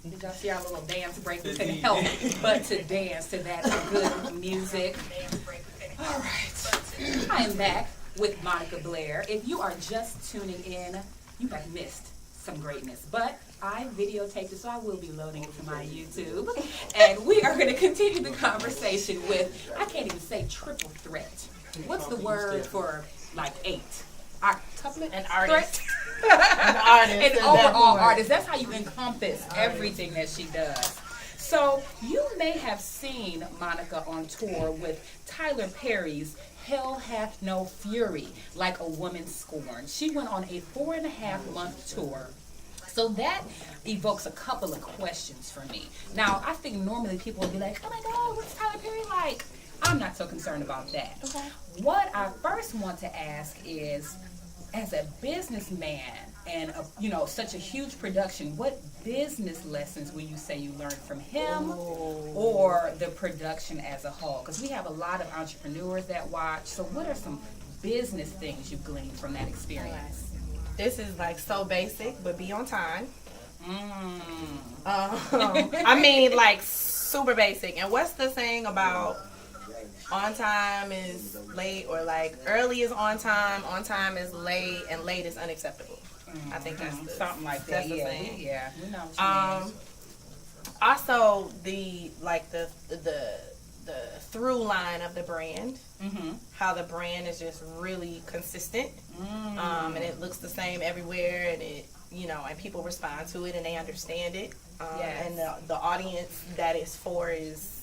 Did y'all see our little dance break? We couldn't help but to dance to that good music. All right. I am back with Monica Blaire. If you are just tuning in, you have missed some greatness. But I videotaped it, so I will be loading it to my YouTube. And we are going to continue the conversation with, I can't even say triple threat. What's the word for like 8? Octuplet? An artist. An artist. An overall artist. That's how you encompass everything that she does. So you may have seen Monica on tour with Tyler Perry's Hell Hath No Fury, Like a Woman Scorned. She went on a 4.5-month tour. So that evokes a couple of questions for me. Now, I think normally people would be like, oh my God, what's Tyler Perry like? I'm not so concerned about that. Okay. What I first want to ask is, as a businessman and such a huge production, what business lessons will you say you learned from him or the production as a whole? Because we have a lot of entrepreneurs that watch. So what are some business things you've gleaned from that experience? This is like so basic, but be on time. I mean, like super basic. And what's the saying about on time is late, or like early is on time is late, and late is unacceptable? I think that's something like that. Yeah, we know what you mean. Also, the through line of the brand, how the brand is just really consistent, and it looks the same everywhere, and it and people respond to it and they understand it, and the audience that it's for is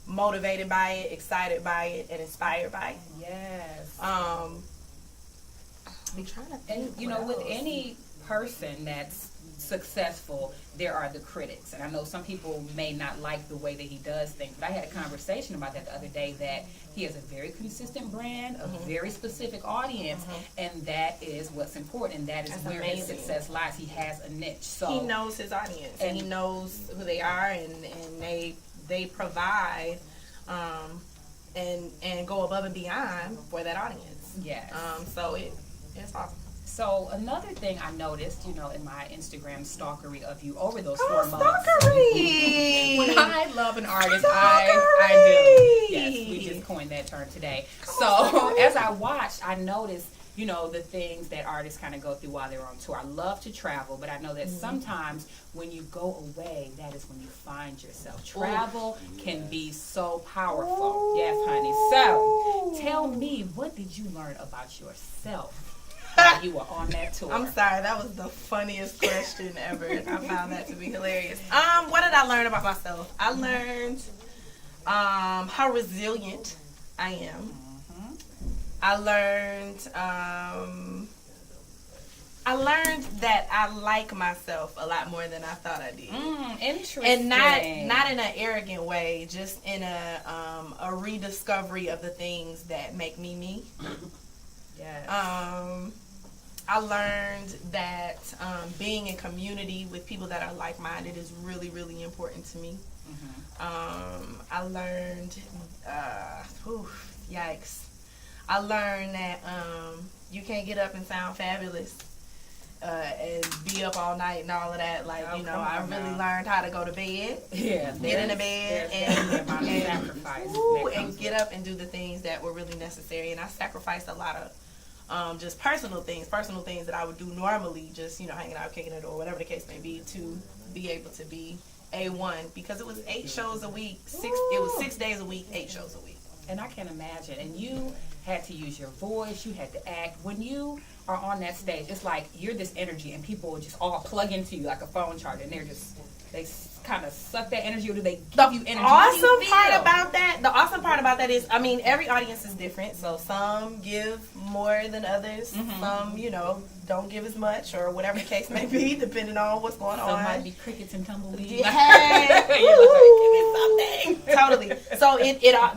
motivated by it, excited by it, and inspired by it. Yes. I'm trying to think. And with any person that's successful, there are the critics. And I know some people may not like the way that he does things, but I had a conversation about that the other day, that he has a very consistent brand, a very specific audience, and that is what's important, and that is where his success lies. He has a niche. So he knows his audience, and he knows who they are, and they provide and go above and beyond for that audience. Yes. So it's awesome. So another thing I noticed, in my Instagram stalkery of you over those 4 months. Stalkery! When I love an artist, I do. Yes, we just coined that term today. So as I watched, I noticed, the things that artists kind of go through while they're on tour. I love to travel, but I know that sometimes when you go away, that is when you find yourself. Travel can be so powerful. Yes, honey. So tell me, what did you learn about yourself while you were on that tour? I'm sorry, that was the funniest question ever. I found that to be hilarious. What did I learn about myself? I learned how resilient I am. I learned that I like myself a lot more than I thought I did. Interesting. And not in an arrogant way, just in a rediscovery of the things that make me me. Yes. I learned that being in community with people that are like-minded is really, really important to me. I learned, yikes. I learned that you can't get up and sound fabulous and be up all night and all of that. I really learned how to go to bed, get in the bed, and get up and do the things that were really necessary. And I sacrificed a lot of just personal things that I would do normally, just hanging out, kicking it, or whatever the case may be, to be able to be A1, because it was 8 shows a week. It was 6 days a week, 8 shows a week. And I can imagine. And you had to use your voice. You had to act. When you are on that stage, it's like you're this energy, and people will just all plug into you like a phone charger, and they kind of suck that energy, or do they give you energy? The awesome part about that is, every audience is different. So some give more than others. Some, don't give as much, or whatever the case may be, depending on what's going on. Some might be crickets and tumbleweeds. Hey, give me something. Totally. So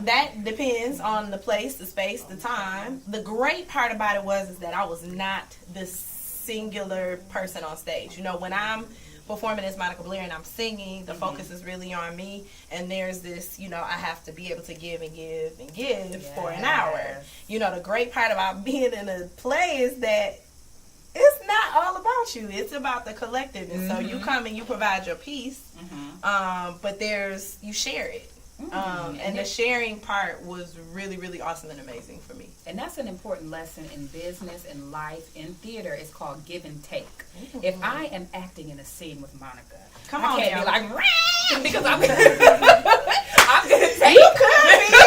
that depends on the place, the space, the time. The great part about it is that I was not this singular person on stage. When I'm performing as Monica Blaire and I'm singing, the focus is really on me, and there's this, I have to be able to give and give and give for an hour. The great part about being in a play is that it's not all about you. It's about the collective. And so you come and you provide your piece, but you share it. And the sharing part was really, really awesome and amazing for me. And that's an important lesson in business, in life, in theater. It's called give and take. If I am acting in a scene with Monica, I can't be like, "Rah!" because I'm gonna take. You could be.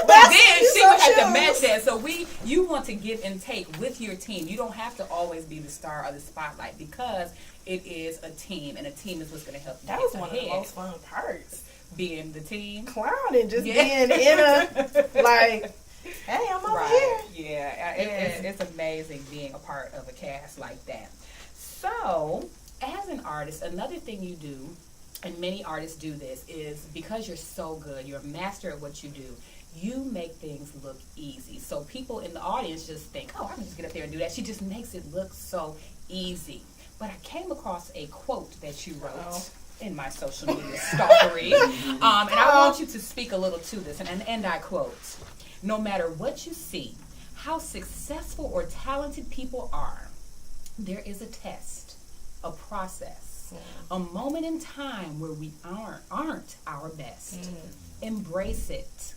But then she would have to match that. So you want to give and take with your team. You don't have to always be the star or the spotlight because it is a team, and a team is what's going to help you. That was one of the most fun parts. Being the team, clowning, just being in a like, hey, I'm over here. Yeah, it's amazing being a part of a cast like that. So, as an artist, another thing you do, and many artists do this, is because you're so good, you're a master at what you do. You make things look easy. So people in the audience just think, oh, I can just get up there and do that. She just makes it look so easy. But I came across a quote that you wrote in my social media stalkery. And I want you to speak a little to this. And I quote, no matter what you see, how successful or talented people are, there is a test, a process, a moment in time where we aren't our best. Embrace it.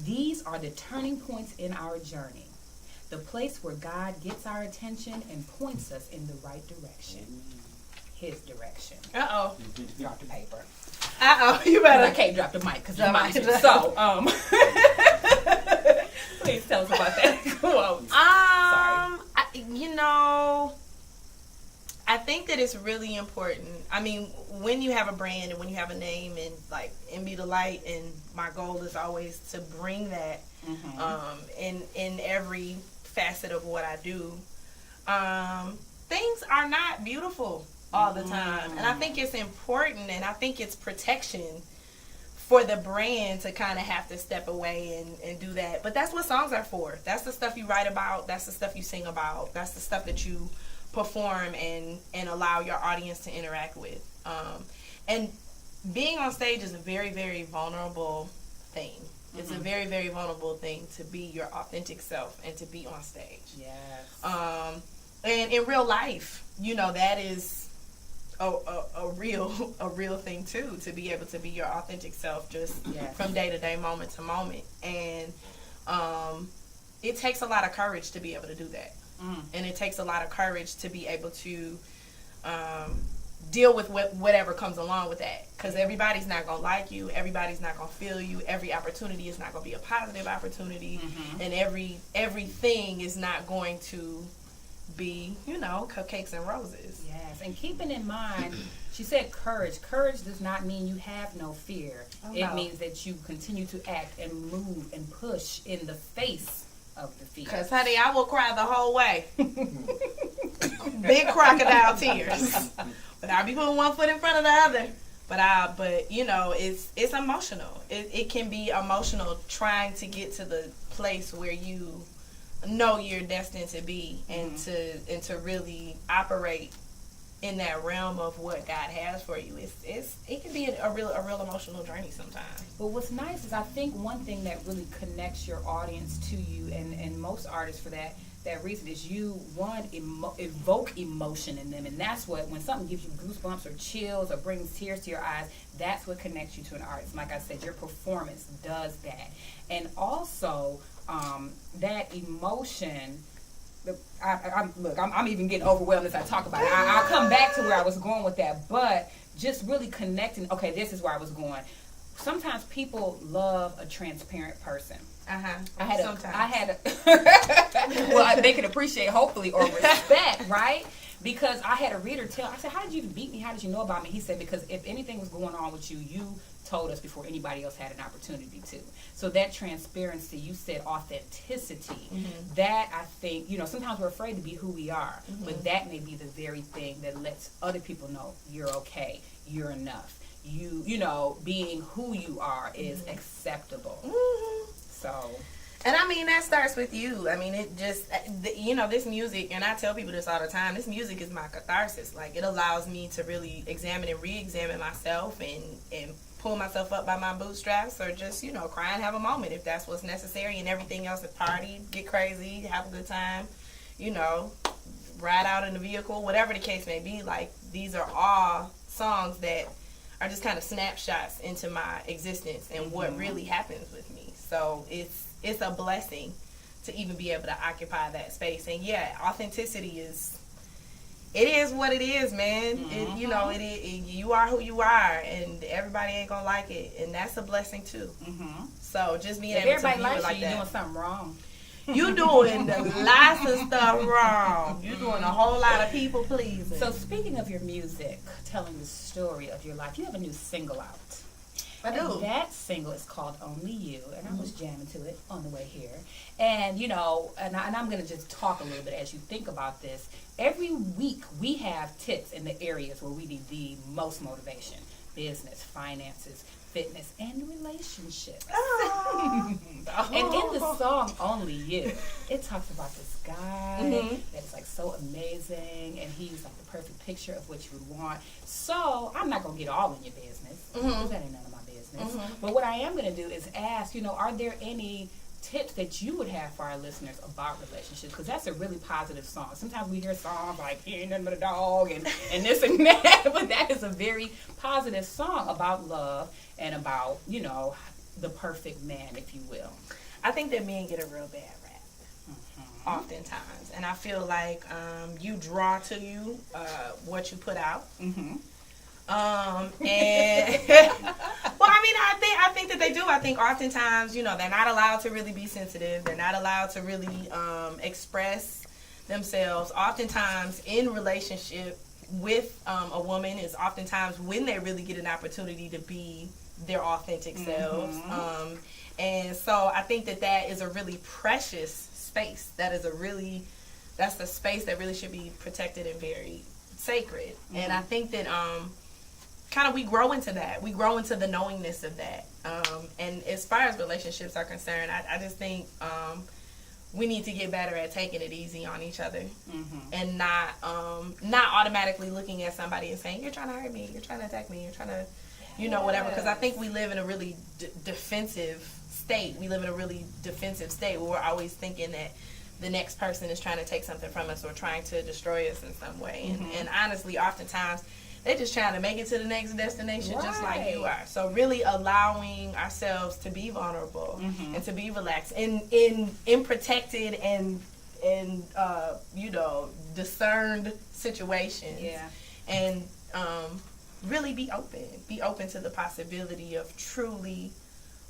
These are the turning points in our journey, the place where God gets our attention and points us in the right direction. His direction. Drop the paper. You better. I can't drop the mic because the mic. So, please tell us about that quote. Sorry. I think that it's really important. I mean, when you have a brand and when you have a name and be the light, and my goal is always to bring that in every facet of what I do. Things are not beautiful all the time. And I think it's important, and I think it's protection for the brand to kind of have to step away and do that. But that's what songs are for. That's the stuff you write about. That's the stuff you sing about. That's the stuff that you perform and allow your audience to interact with. And being on stage is a very, very vulnerable thing. It's a very, very vulnerable thing to be your authentic self and to be on stage. Yes. And in real life, that is a real thing too, to be able to be your authentic self just from day to day, moment to moment. And it takes a lot of courage to be able to do that. And it takes a lot of courage to be able to deal with whatever comes along with that, because everybody's not going to like you, everybody's not going to feel you, every opportunity is not going to be a positive opportunity, and everything is not going to be, cupcakes and roses. Yes, and keeping in mind, she said courage. Courage does not mean you have no fear. It means that you continue to act and move and push in the face of the fear. Because, honey, I will cry the whole way. Big crocodile tears. But I'll be putting one foot in front of the other. But it's emotional. It can be emotional trying to get to the place where you know you're destined to be, and to really operate in that realm of what God has for you. It can be a real emotional journey sometimes. But what's nice is I think one thing that really connects your audience to you, and most artists for that reason, is you evoke emotion in them, and that's what, when something gives you goosebumps or chills or brings tears to your eyes, that's what connects you to an artist. Like I said, your performance does that. And also that emotion, I'm even getting overwhelmed as I talk about it. I'll come back to where I was going with that, but just really connecting. Okay, this is where I was going. Sometimes people love a transparent person. Well, they can appreciate, hopefully, or respect, right? Because I had a reader I said, how did you beat me? How did you know about me? He said, because if anything was going on with you, you told us before anybody else had an opportunity to. So that transparency, you said authenticity, that I think, sometimes we're afraid to be who we are, but that may be the very thing that lets other people know you're okay, you're enough. Being who you are is acceptable. So, and I mean, that starts with you. I mean, it just, this music, and I tell people this all the time, this music is my catharsis. Like, it allows me to really examine and re-examine myself and pull myself up by my bootstraps, or just, cry and have a moment if that's what's necessary, and everything else is party, get crazy, have a good time, ride out in the vehicle, whatever the case may be. Like, these are all songs that are just kind of snapshots into my existence and what really happens with me. So it's a blessing to even be able to occupy that space. And yeah, authenticity is what it is, man. You are who you are, and everybody ain't gonna like it, and that's a blessing too. So just being able to view it like that. You doing something wrong. You doing lots of stuff wrong. You doing a whole lot of people pleasing. So speaking of your music, telling the story of your life, you have a new single out. I do. And that single is called Only You, and I was jamming to it on the way here. And, you know, and I'm going to just talk a little bit as you think about this. Every week we have tips in the areas where we need the most motivation. Business, finances, fitness, and relationships. Oh. And in the song Only You, it talks about this guy that's like so amazing, and he's like the perfect picture of what you would want. So I'm not going to get all in your business, because that ain't none of my business. But what I am going to do is ask, you know, are there any tips that you would have for our listeners about relationships? Because that's a really positive song. Sometimes we hear songs like "He ain't nothing but a dog" and this and that, but that is a very positive song about love and about, you know, the perfect man, if you will. I think that men get a real bad rap, oftentimes, and I feel like you draw to you what you put out. And well, I mean, I think that they do. I think oftentimes, you know, they're not allowed to really be sensitive. They're not allowed to really express themselves. Oftentimes, in relationship with a woman is oftentimes when they really get an opportunity to be their authentic selves. And so I think that is a really precious space. That's the space that really should be protected and very sacred. And I think that kind of we grow into that. We grow into the knowingness of that. And as far as relationships are concerned, I just think we need to get better at taking it easy on each other, and not automatically looking at somebody and saying, "You're trying to hurt me, you're trying to attack me, you're trying to, you know, whatever." Because I think we live in a really defensive state. We live in a really defensive state where we're always thinking that the next person is trying to take something from us or trying to destroy us in some way. And honestly, oftentimes, they're just trying to make it to the next destination, just like you are. So really allowing ourselves to be vulnerable and to be relaxed in protected and you know, discerned situations. Yeah. And really be open to the possibility of truly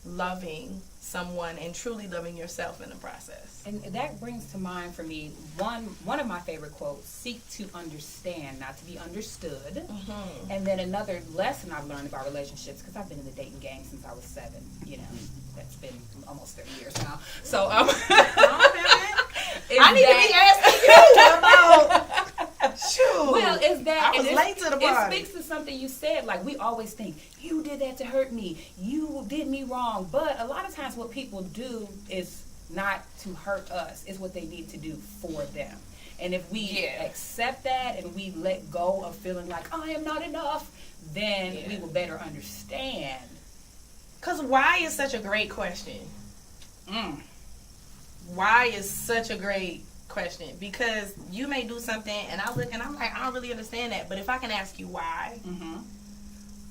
loving someone and truly loving yourself in the process. And that brings to mind for me one of my favorite quotes: seek to understand, not to be understood. And then another lesson I've learned about relationships, because I've been in the dating game since I was 7, you know, that's been almost 30 years now. So I need to be asking you about. Shoot. Well, is that I was late to the party. It speaks to something you said. Like, we always think, you did that to hurt me, you did me wrong. But a lot of times what people do is not to hurt us. It's what they need to do for them. And if we accept that and we let go of feeling like I am not enough, then we will better understand. Because why is such a great question? Why is such a great question? Because you may do something and I look and I'm like, I don't really understand that. But if I can ask you why,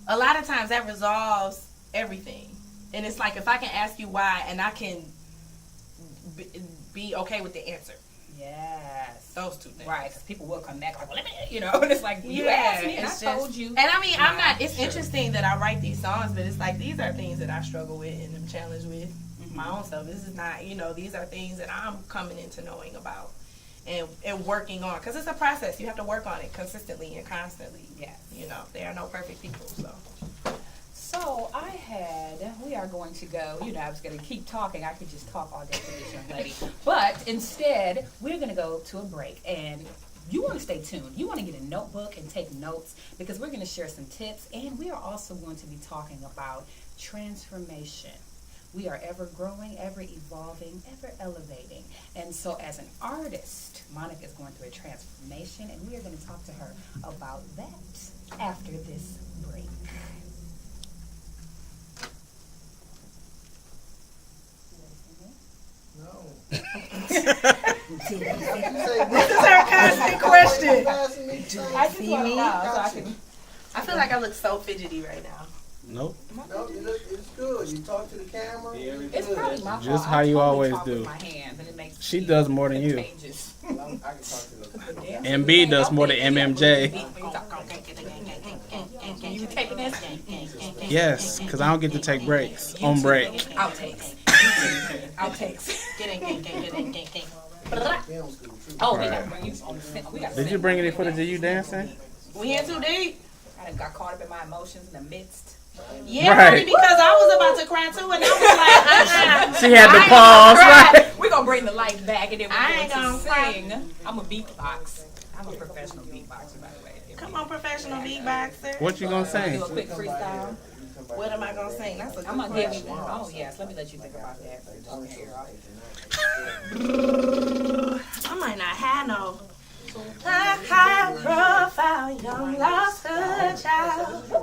a lot of times that resolves everything. And it's like, if I can ask you why and I can be okay with the answer. Yes. Those two things. Right, because people will come back like, well, let me, you know, and it's like, you asked me and I told you. And I mean, I'm not, it's interesting that I write these songs, but it's like, these are things that I struggle with and I'm challenged with my own self. This is not, you know, these are things that I'm coming into knowing about and working on. Because it's a process. You have to work on it consistently and constantly. Yes. You know, there are no perfect people, So we are going to go, you know, I was going to keep talking. I could just talk all day to this young lady. But instead, we're going to go to a break. And you want to stay tuned. You want to get a notebook and take notes, because we're going to share some tips. And we are also going to be talking about transformation. We are ever growing, ever evolving, ever elevating. And so as an artist, Monica is going through a transformation, and we are going to talk to her about that after this break. No. This is her constant question. I just See want to me? know so I can. I feel like I look so fidgety right now. Nope. No, it's good. You talk to the camera. It's probably my fault. Just how I you totally always talk do. With my hands and it makes She me does more than you. contagious. I can talk to the MB does more than MMJ. You taking this? Yes, because I don't get to take breaks on break. Outtakes. Outtakes. Get in. Oh, we gotta bring you on the we gotta Did you bring any footage of you dancing? We in too deep. I done got caught up in my emotions in the midst. Yeah, Right. only because I was about to cry too, and I was like, She had to pause, right? We're gonna bring the light back and then we're I going ain't to gonna sing. I'm a beatbox. I'm a professional beatboxer, by the way. Come on, professional beatboxer. What you gonna sing? Do a quick freestyle. What am I gonna sing? That's a good I'm gonna give question. you one. Oh yes, let me let you think about that. I might not have no high profile young lost good child.